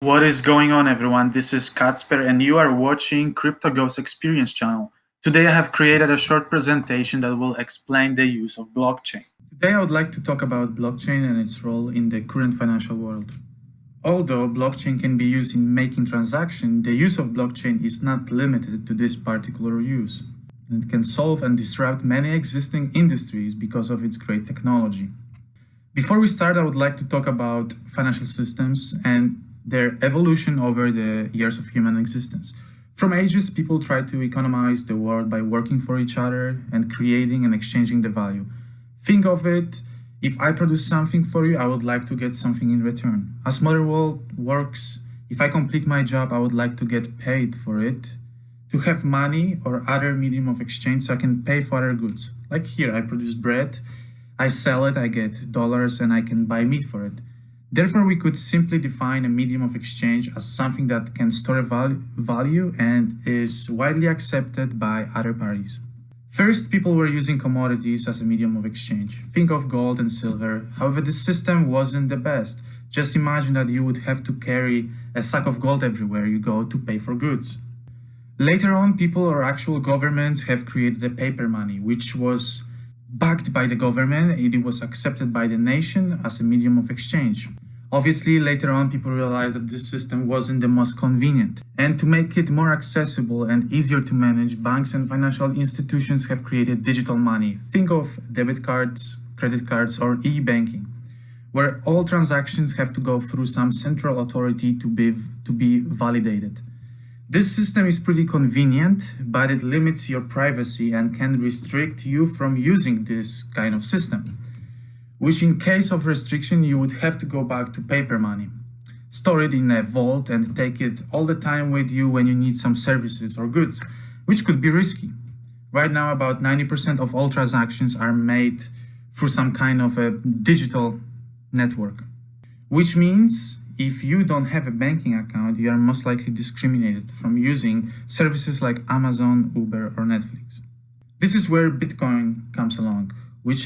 What is going on, everyone? This is Katsper, and you are watching CryptoGo's Experience channel. Today, I have created a short presentation that will explain the use of blockchain. Today, I would like to talk about blockchain and its role in the current financial world. Although blockchain can be used in making transactions, the use of blockchain is not limited to this particular use. And it can solve and disrupt many existing industries because of its great technology. Before we start, I would like to talk about financial systems and their evolution over the years of human existence. From ages, people tried to economize the world by working for each other and creating and exchanging the value. Think of it, if I produce something for you, I would like to get something in return. As modern world works, if I complete my job, I would like to get paid for it, to have money or other medium of exchange so I can pay for other goods. Like here, I produce bread, I sell it, I get dollars, and I can buy meat for it. Therefore, we could simply define a medium of exchange as something that can store a value and is widely accepted by other parties. First, people were using commodities as a medium of exchange. Think of gold and silver. However, this system wasn't the best. Just imagine that you would have to carry a sack of gold everywhere you go to pay for goods. Later on, people or actual governments have created a paper money, which was backed by the government. It was accepted by the nation as a medium of exchange. Obviously, later on, people realized that this system wasn't the most convenient. And to make it more accessible and easier to manage, banks and financial institutions have created digital money. Think of debit cards, credit cards, or e-banking, where all transactions have to go through some central authority to be validated. This system is pretty convenient, but it limits your privacy and can restrict you from using this kind of system, which in case of restriction, you would have to go back to paper money, store it in a vault and take it all the time with you when you need some services or goods, which could be risky. Right now, about 90% of all transactions are made through some kind of a digital network, which means if you don't have a banking account, you are most likely discriminated from using services like Amazon, Uber, or Netflix. This is where Bitcoin comes along, which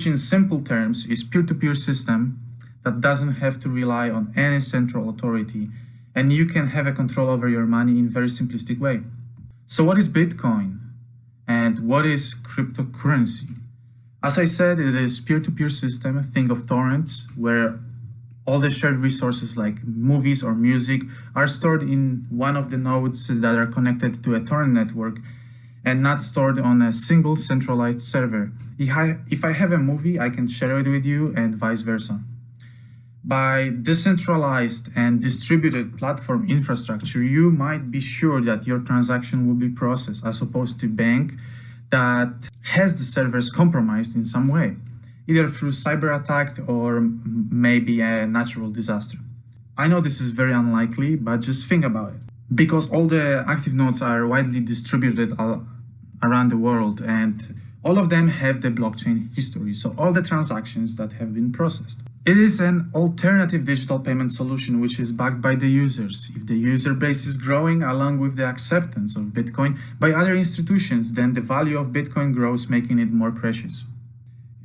in simple terms is peer-to-peer system that doesn't have to rely on any central authority, and you can have a control over your money in a very simplistic way. So what is Bitcoin? And what is cryptocurrency? As I said, it is peer-to-peer system. Think of torrents, where all the shared resources like movies or music are stored in one of the nodes that are connected to a torrent network and not stored on a single centralized server. If I have a movie, I can share it with you and vice versa. By decentralized and distributed platform infrastructure, you might be sure that your transaction will be processed as opposed to bank that has the servers compromised in some way, either through cyber attack or maybe a natural disaster. I know this is very unlikely, but just think about it. Because all the active nodes are widely distributed around the world and all of them have the blockchain history, so all the transactions that have been processed. It is an alternative digital payment solution which is backed by the users. If the user base is growing along with the acceptance of Bitcoin by other institutions, then the value of Bitcoin grows, making it more precious.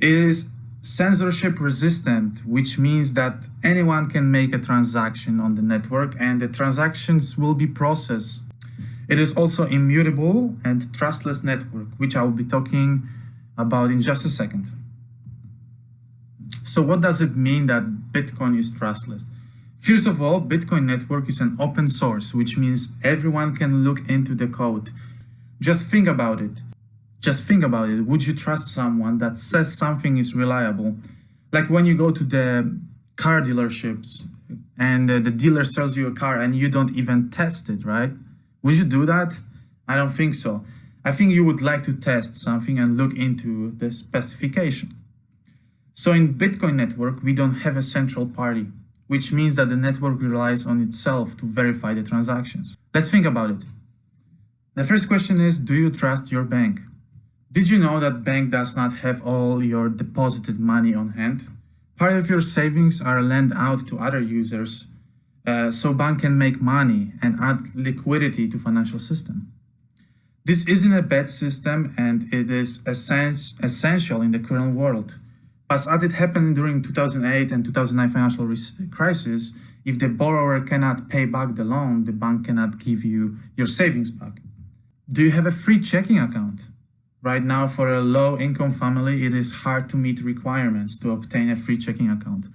It is censorship resistant, which means that anyone can make a transaction on the network and the transactions will be processed. It is also immutable and trustless network, which I will be talking about in just a second. So what does it mean that Bitcoin is trustless? First of all, Bitcoin network is an open source, which means everyone can look into the code. Just think about it. Would you trust someone that says something is reliable? Like when you go to the car dealerships and the dealer sells you a car and you don't even test it, right? Would you do that? I don't think so. I think you would like to test something and look into the specification. So in Bitcoin network, we don't have a central party, which means that the network relies on itself to verify the transactions. Let's think about it. The first question is, do you trust your bank? Did you know that bank does not have all your deposited money on hand? Part of your savings are lent out to other users, so bank can make money and add liquidity to financial system. This isn't a bad system and it is essential in the current world. As it happened during 2008 and 2009 financial crisis, If the borrower cannot pay back the loan, the bank cannot give you your savings back. Do you have a free checking account? Right now, for a low-income family, it is hard to meet requirements to obtain a free checking account.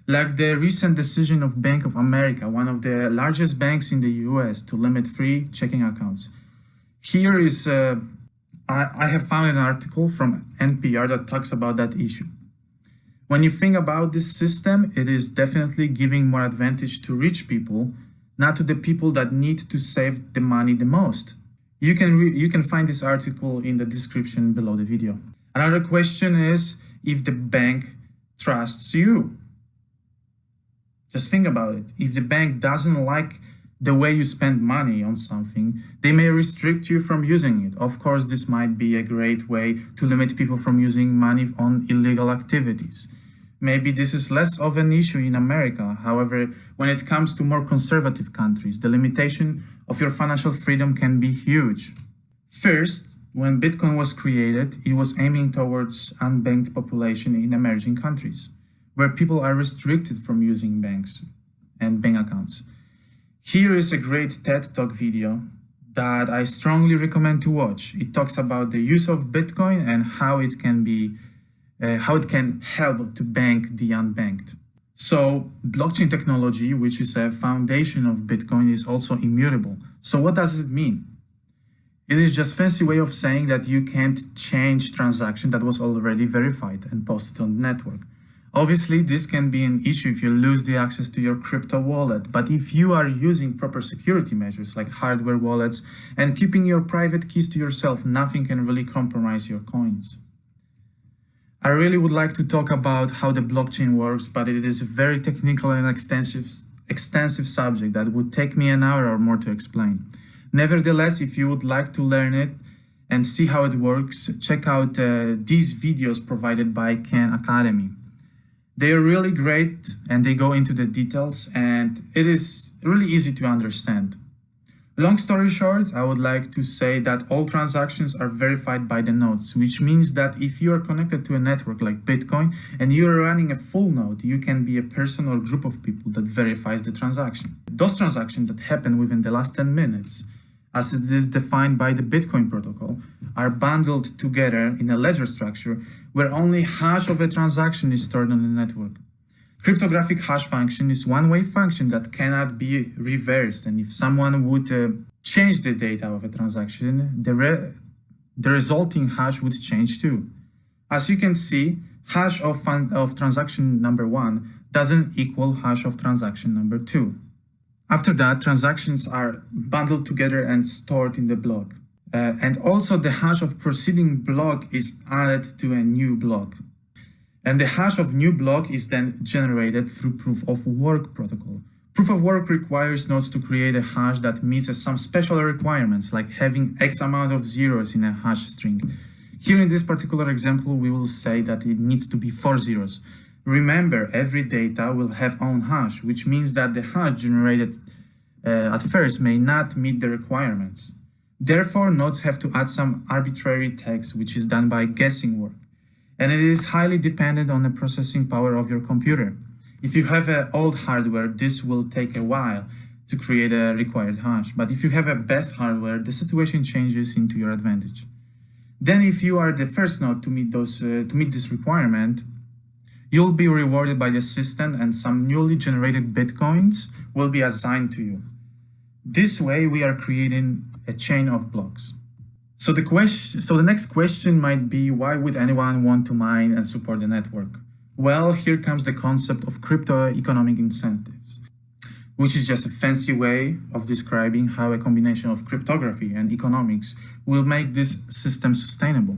Like the recent decision of Bank of America, one of the largest banks in the US, to limit free checking accounts. Here is, I have found an article from NPR that talks about that issue. When you think about this system, it is definitely giving more advantage to rich people, not to the people that need to save the money the most. You can find this article in the description below the video. Another question is if the bank trusts you. Just think about it. If the bank doesn't like the way you spend money on something, they may restrict you from using it. Of course, this might be a great way to limit people from using money on illegal activities. Maybe this is less of an issue in America. However, when it comes to more conservative countries, the limitation of your financial freedom can be huge. First, when Bitcoin was created, it was aiming towards unbanked population in emerging countries, where people are restricted from using banks and bank accounts. Here is a great TED Talk video that I strongly recommend to watch. It talks about the use of Bitcoin and how it can help to bank the unbanked. So blockchain technology, which is a foundation of Bitcoin, is also immutable. So what does it mean? It is just a fancy way of saying that you can't change transaction that was already verified and posted on the network. Obviously, this can be an issue if you lose the access to your crypto wallet, but if you are using proper security measures like hardware wallets and keeping your private keys to yourself, nothing can really compromise your coins. I really would like to talk about how the blockchain works, but it is a very technical and extensive subject that would take me an hour or more to explain. Nevertheless, if you would like to learn it and see how it works, check out these videos provided by Khan Academy. They are really great and they go into the details and it is really easy to understand. Long story short, I would like to say that all transactions are verified by the nodes, which means that if you are connected to a network like Bitcoin and you are running a full node, you can be a person or group of people that verifies the transaction. Those transactions that happen within the last 10 minutes, as it is defined by the Bitcoin protocol, are bundled together in a ledger structure where only hash of a transaction is stored on the network. Cryptographic hash function is one-way function that cannot be reversed, and if someone would change the data of a transaction, the resulting hash would change too. As you can see, hash of transaction number 1 doesn't equal hash of transaction number 2. After that, transactions are bundled together and stored in the block. And also the hash of preceding block is added to a new block. And the hash of new block is then generated through proof of work protocol. Proof of work requires nodes to create a hash that meets some special requirements, like having X amount of zeros in a hash string. Here in this particular example, we will say that it needs to be 4 zeros. Remember, every data will have own hash, which means that the hash generated at first may not meet the requirements. Therefore, nodes have to add some arbitrary text, which is done by guessing work. And it is highly dependent on the processing power of your computer. If you have old hardware, this will take a while to create a required hash. But if you have a best hardware, the situation changes into your advantage. Then if you are the first node to meet this requirement, you'll be rewarded by the system and some newly generated Bitcoins will be assigned to you. This way, we are creating a chain of blocks. So the next question might be, why would anyone want to mine and support the network? Well, here comes the concept of crypto economic incentives, which is just a fancy way of describing how a combination of cryptography and economics will make this system sustainable.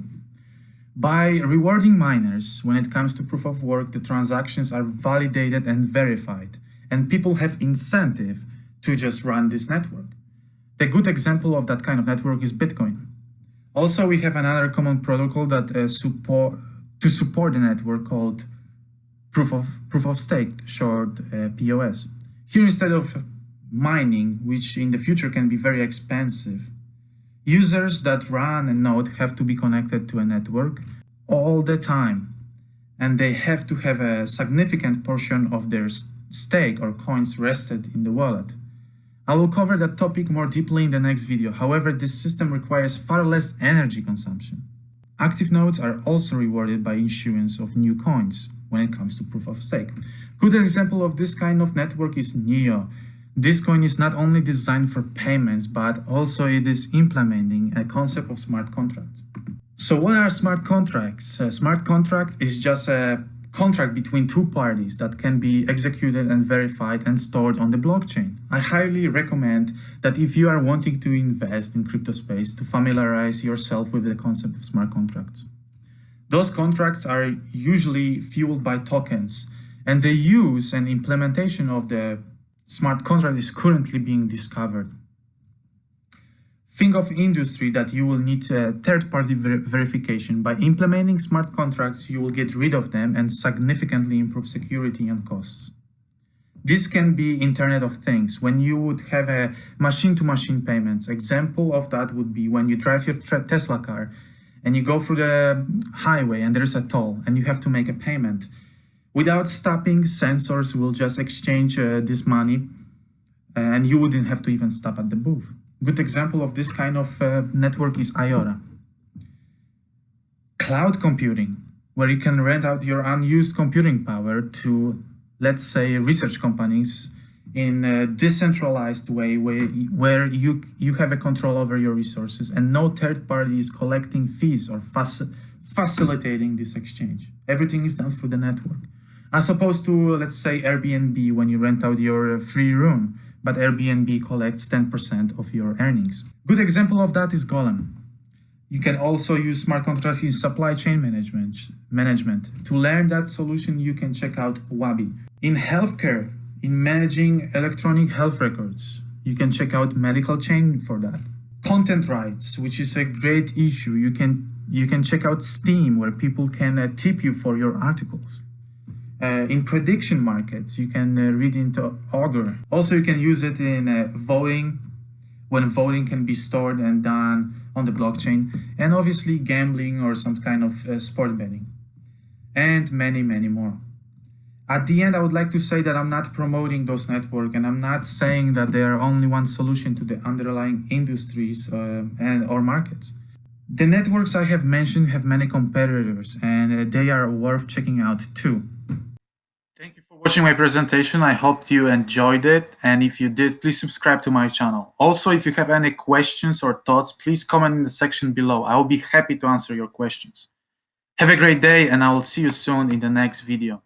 By rewarding miners, when it comes to proof of work, the transactions are validated and verified, and people have incentive to just run this network. The good example of that kind of network is Bitcoin. Also, we have another common protocol that support the network called proof of stake, short POS. Here, instead of mining, which in the future can be very expensive, users that run a node have to be connected to a network all the time, and they have to have a significant portion of their stake or coins rested in the wallet. I will cover that topic more deeply in the next video. However, this system requires far less energy consumption. Active nodes are also rewarded by issuance of new coins when it comes to proof of stake. Good example of this kind of network is NEO. This coin is not only designed for payments, but also it is implementing a concept of smart contracts. So what are smart contracts? A smart contract is just a contract between two parties that can be executed and verified and stored on the blockchain. I highly recommend that if you are wanting to invest in crypto space, to familiarize yourself with the concept of smart contracts. Those contracts are usually fueled by tokens, and the use and implementation of the smart contract is currently being discovered. Think of industry that you will need third-party verification. By implementing smart contracts, you will get rid of them and significantly improve security and costs. This can be Internet of Things, when you would have a machine-to-machine payments. Example of that would be when you drive your Tesla car and you go through the highway and there's a toll and you have to make a payment. Without stopping, sensors will just exchange this money and you wouldn't have to even stop at the booth. Good example of this kind of network is IOTA. Cloud computing, where you can rent out your unused computing power to, let's say, research companies in a decentralized way where you have a control over your resources and no third party is collecting fees or facilitating this exchange. Everything is done through the network. As opposed to, let's say, Airbnb, when you rent out your free room, but Airbnb collects 10% of your earnings. Good example of that is Golem. You can also use smart contracts in supply chain management. To learn that solution, you can check out Wabi. In healthcare, in managing electronic health records, you can check out Medical Chain for that. Content rights, which is a great issue. You can check out Steam, where people can tip you for your articles. In prediction markets, you can read into Augur. Also, you can use it in voting, when voting can be stored and done on the blockchain, and obviously gambling or some kind of sport betting, and many, many more. At the end, I would like to say that I'm not promoting those networks, and I'm not saying that they are only one solution to the underlying industries or markets. The networks I have mentioned have many competitors, and they are worth checking out too. Thank you for watching my presentation. I hope you enjoyed it. And if you did, please subscribe to my channel. Also, if you have any questions or thoughts, please comment in the section below. I will be happy to answer your questions. Have a great day, and I will see you soon in the next video.